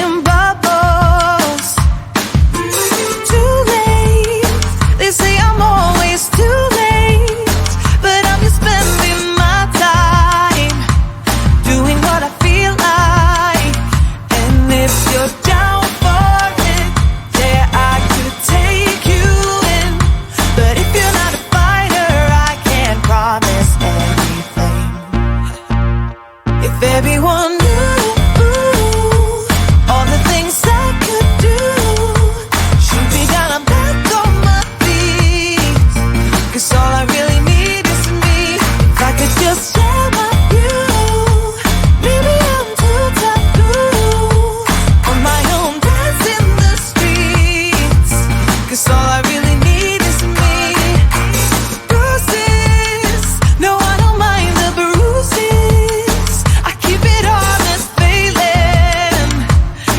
seeing bubbles. Too late. They say I'm always too late, but I'm just spending my time doing what I feel like. And if you're down for it, yeah, I could take you in. But if you're not a fighter, I can't promise anything. If everyone knew all the things I could do, shoot me down, I'm back on my feet. 'Cause all I really need is me. If I could just share my view, maybe I'm too taboo. On my own, dance in the streets. 'Cause all I really need is me. Bruises, no, I don't mind the bruises. I keep it honest, failing.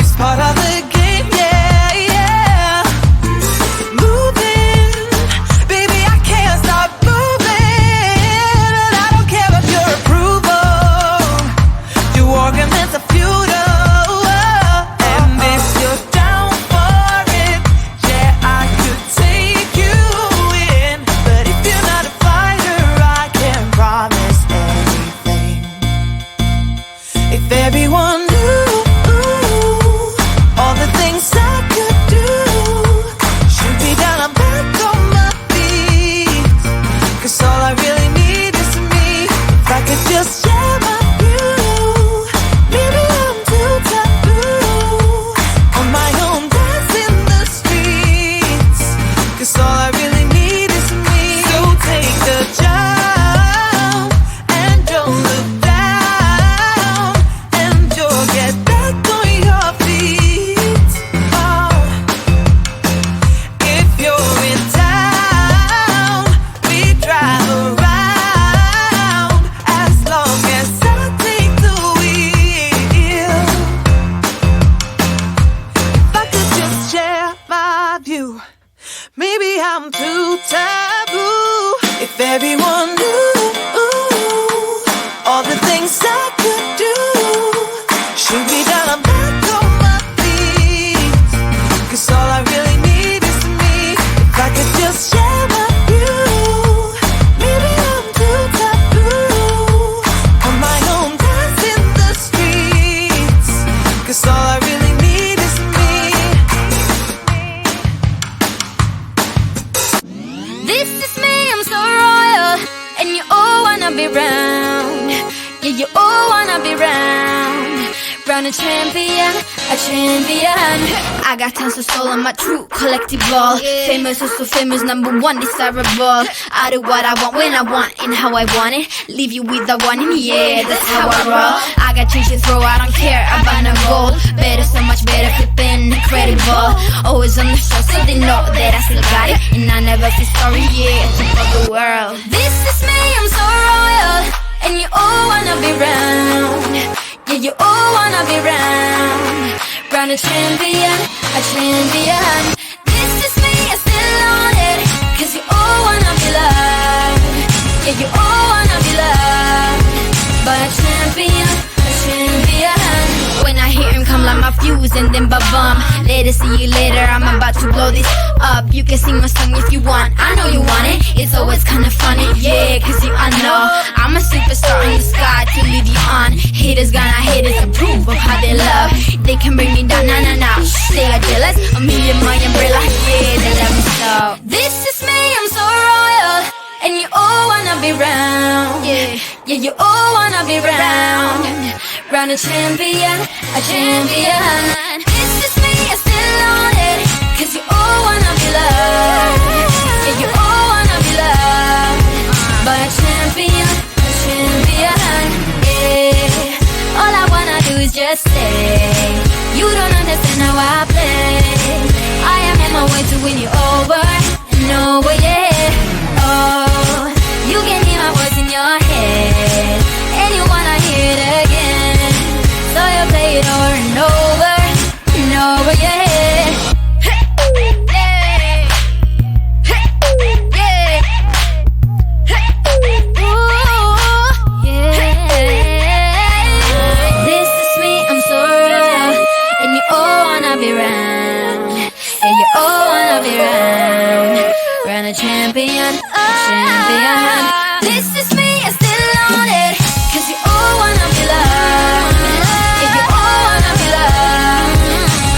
It's part of the game, yeah, yeah. Moving, baby, I can't stop moving. And I don't care about your approval. Your arguments are futile. And if you're down for it, yeah, I could take you in. But if you're not a fighter, I can't promise anything. If everyone knew all the things I could do, shoot me down, I'm back on my feet. 'Cause all I really need is me. If I could just share my view, maybe I'm too taboo. On my own, dance in the streets. 'Cause all I really need is me. So take the jump and don't look down, and you'll get back on your feet. Oh, if you're in town, we drive around as long as I take the wheel. If I could just share my view, maybe I'm too taboo. If everyone knew all the things I could do, shoot me down, I'm back on my feet. 'Cause all I really need is me. If I could just share my view, maybe I'm too taboo. On my own, dance in the streets. 'Cause all I really need is me. This is me, I'm so royal, and you all wanna be round. Yeah, you all wanna be round. Round a champion, a champion. I got tons of soul on my true collectible. Famous, oh so famous, #1 desirable. I do what I want when I want and how I want it. Leave you with the one, and yeah, that's how I roll. I got change to throw, I don't care about no gold. Better, so much better, flipping incredible. Always on the show, so they know that I still got it. And I never feel sorry, yeah, top of the world. This is me, I'm so royal, and you all wanna be round. Yeah, you all wanna be round. Round a champion, a champion. This is me, I still on it. 'Cause you all wanna be loved. Yeah, you all wanna be loved. But a champion, a champion. When I hear him come like my fuse and then ba-bum. Later, see you later, I'm about to blow this up. You can sing my song if you want, I know you want it. It's always kinda funny, yeah, 'cause I know I'm a superstar in the sky to lead you on. Haters gonna hate us, approve of how they love. They can bring me down, nah, nah, nah. They are jealous of me and my umbrella, yeah, they love me so. This is me, I'm so royal, and you all wanna be round. Yeah, yeah, you all wanna be round. Round a champion, a champion. This is me, I still on it. 'Cause you all wanna be loved. Yeah, you all wanna be loved. But a champion, yeah. All I wanna do is just say, you don't understand how I play. I am on my way to win you over and over, yeah. Oh, you can hear my voice in your head, and you wanna hear it again. So you play it over and over and over, yeah. wanna be round. Yeah, you all wanna be round. Round a champion, a champion. This is me, I still on it. Cause you all wanna be loved. Yeah, you all wanna be loved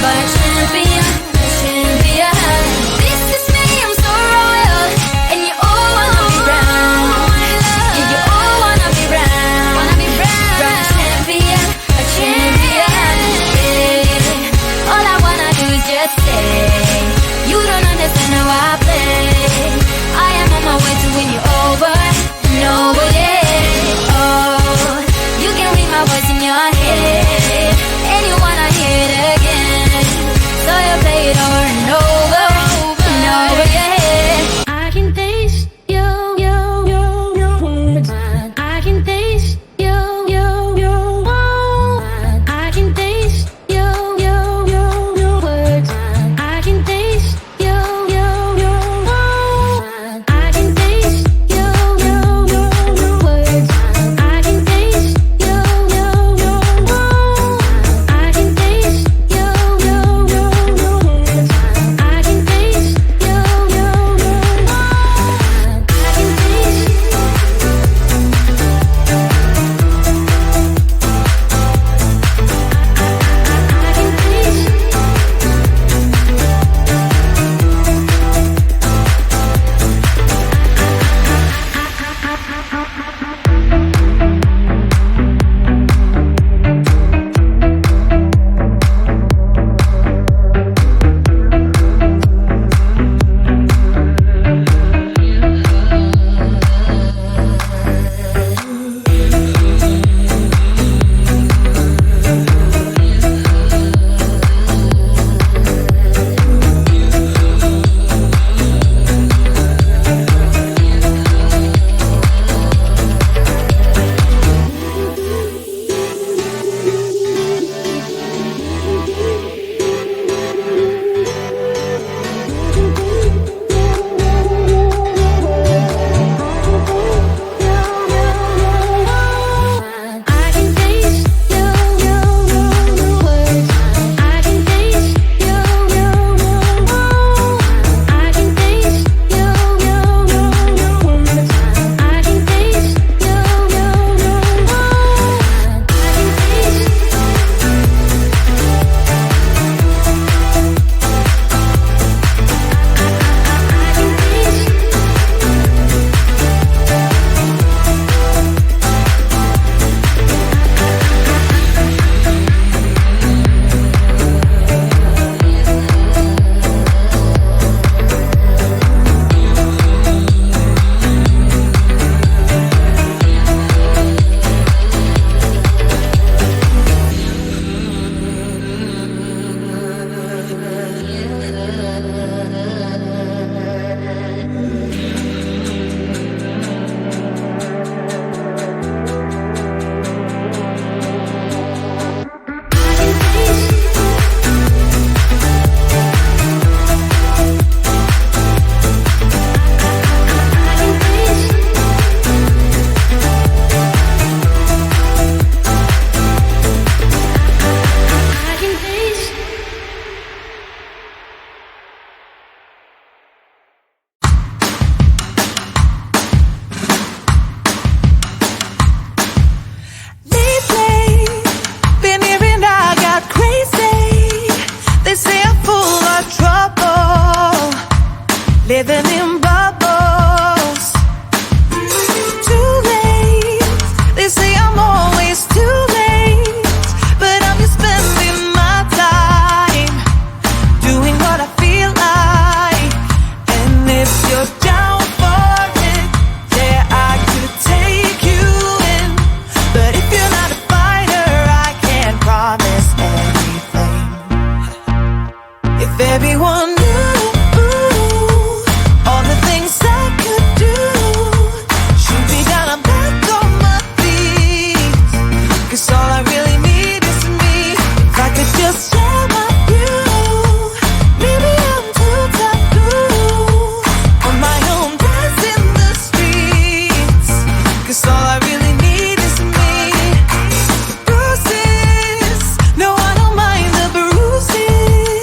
by a champion, a champion. This is me, I'm so royal. And you all wanna be round. Yeah, you all wanna be round. Round a champion, a champion. Yeah. All I wanna do is just say, you don't understand how I play. I am on my way to win you over and over, yeah. Oh, you can read my voice in your head, and you wanna hear it again. So you play it over and over and over, yeah. I can taste your words. I can taste your I can taste your words. I can taste your I can taste your words. I can taste your I can taste your words. I can taste living in bubbles. Too late, they say I'm always too late, but I'm just spending my time doing what I feel like. And if you're down for it, yeah, I could take you in. But if you're not a fighter, I can't promise anything. If everyone knew all the things I could do, shoot me down, I'm back on my feet. 'Cause all I really need is me. If I could just share my view, maybe I'm too taboo. On my own, dance in the streets. 'Cause all I really need is me. Bruises, no, I don't mind the bruises.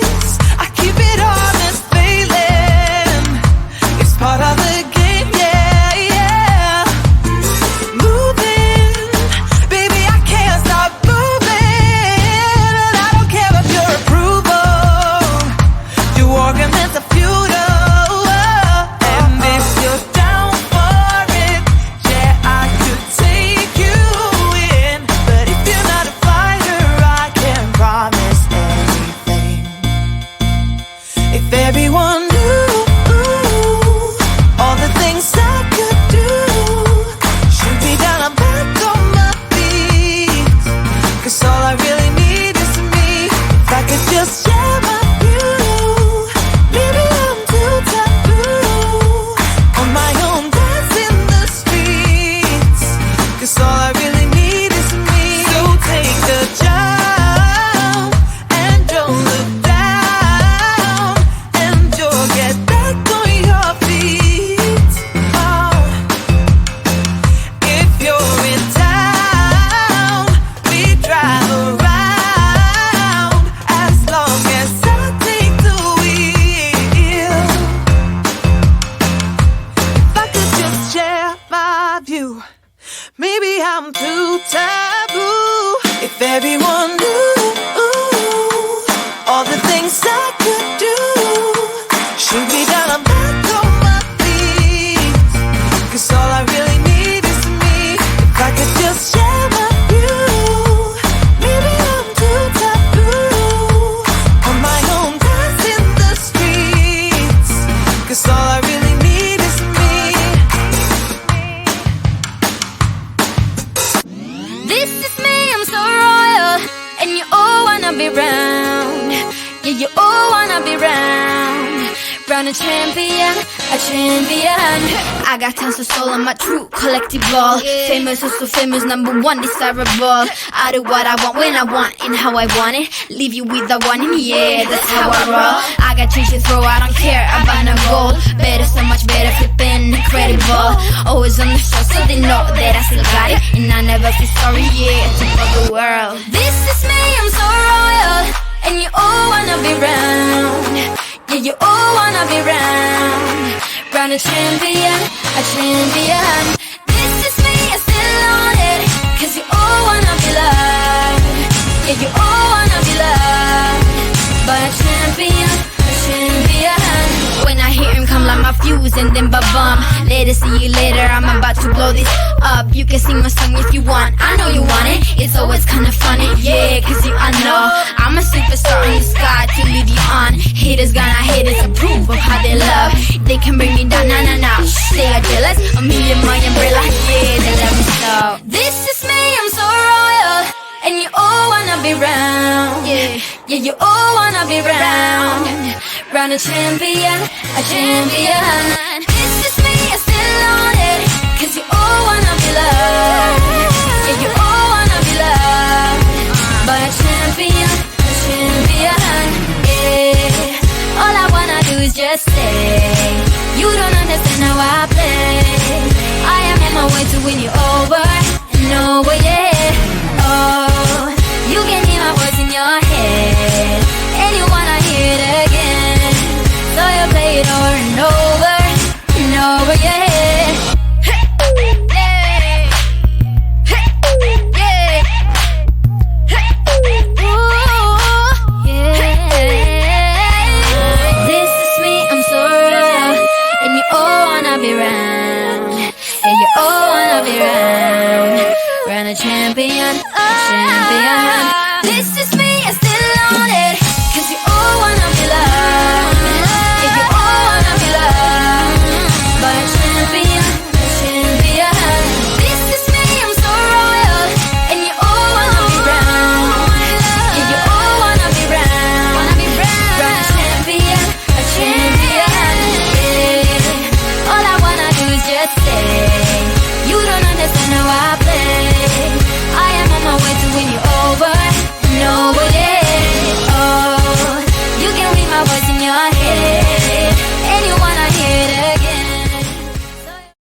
best I could do should be down, I'm back on my feet. 'Cause all I really need is me. If I could just share my view. Maybe I'm too taboo. On my own, dance in the streets. 'Cause all I really need is me. This is me, I'm so royal, and you all wanna be round. Yeah, you all wanna be round. Round a champion, a champion. I got tons of soul on my true collectible. Famous, oh so famous, #1 desirable. I do what I want when I want and how I want it. Leave you with the one, and yeah, that's how I roll. I got change to throw, I don't care about no gold. Better, so much better, flipping incredible. Always on the show, so they know that I still got it. And I never feel sorry, yeah, to the world. This is me, I'm so royal, and you all wanna be round. Yeah, you all wanna be round. Round a champion, a champion. This is me, I still on it. 'Cause you all wanna be loved. Yeah, you all wanna be loved. But a champion, a champion. When I hear him come like my fuse and then ba-bum. Later, see you later, I'm about to blow this up. You can sing my song if you want, I know you want it. It's always kinda funny, yeah, 'cause I know I'm a superstar in the sky to lead you on. Haters gonna hate us, approve of how they love. They can bring me down, nah. They are jealous of me and my umbrella, yeah, they love me so. This is me, I'm so royal, and you all wanna be round. Yeah, you all wanna be round. Round a champion, a champion. This is me, I still on it. 'Cause you all wanna be loved. Yeah, you all wanna be loved. But a champion, yeah. All I wanna do is just stay. You don't understand how I play. I am on my way to win you over and over, yeah.